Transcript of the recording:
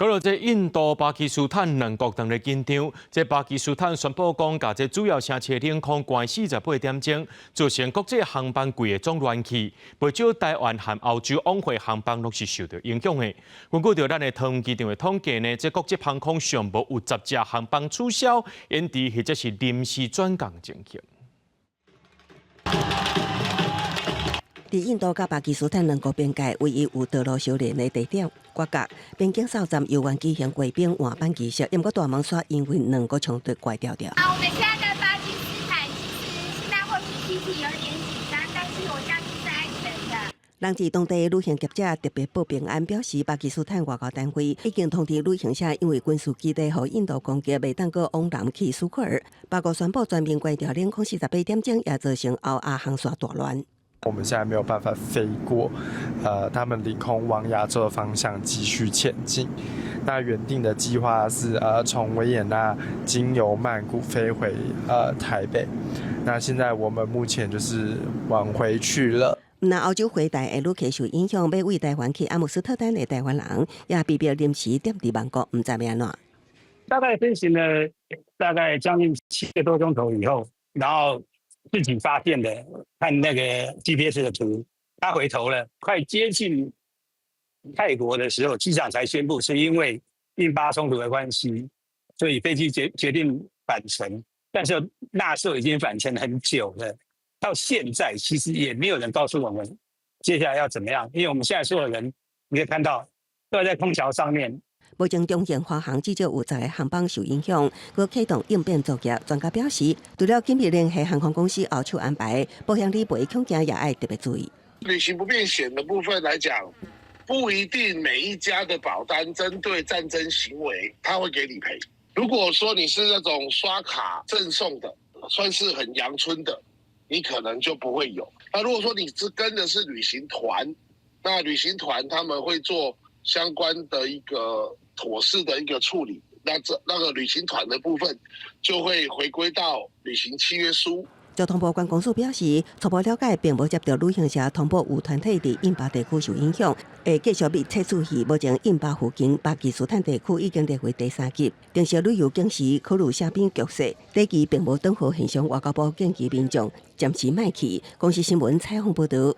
到了这印度、巴基斯坦两国等的紧张，这巴基斯坦宣布讲，甲这主要城市领空关48点钟，造成国际航班贵的总乱起，不少台湾和欧洲往回航班都是受到影响的。根据着咱的桃园机场的统计呢，这国际航空上无有10架航班取消、延迟或者是临时转降情形。伫印度甲巴基斯坦两国边界唯一有道路相连的地点——国角边境哨站，犹原举行贵宾换班仪式，不过大门煞因为两个冲突关掉掉。我们现在跟巴基斯坦其实现在或许心情有点紧张，但是我相信是安全的。人自当地旅行业者特别报平安，表示巴基斯坦外交单位已经通知旅行社，因为军事基地和印度攻击，未当过往南去苏克尔。包括宣布全面关掉领空48点钟，也造成欧亚航线大乱。我们现在没有办法飞过，他们领空往亚洲的方向继续前进。那原定的计划是从维也纳经由曼谷飞回台北。那现在我们目前就是往回去了。那欧洲回台的旅客受影响，要为台湾去阿姆斯特丹的台湾人也被迫临时点伫曼谷，唔知要安怎。大概飞行了大概将近7个多钟头以后，然后自己发现的，看那个 GPS 的图，他回头了，快接近泰国的时候，机长才宣布是因为印巴冲突的关系，所以飞机决定返程。但是那时候已经返程很久了，到现在其实也没有人告诉我们接下来要怎么样，因为我们现在所有人你可以看到都在空桥上面。目前中线华航至少有10个航班受影响，佮启动应变作业。专家表示，除了紧密联系航空公司后手安排，保险理赔恐惊也要特别注意。旅行不便险的部分来讲，不一定每一家的保单针对战争行为，他会给理赔。如果说你是那种刷卡赠送的，算是很阳春的，你可能就不会有。那如果说你是跟的是旅行团，那旅行团他们会做相关的一个妥适的一个处理，那个旅行团的部分就会回归到旅行契约书。交通部观光署表示，初步了解，并无接到旅行社通报有团体伫印巴地区受影响，会继续密切注意。目前印巴附近巴基斯坦地区已经列为第3级，定时旅游警示考虑下边局势。第期并无任何现象，外交部建议民众暂时莫去。公司新闻采访报道。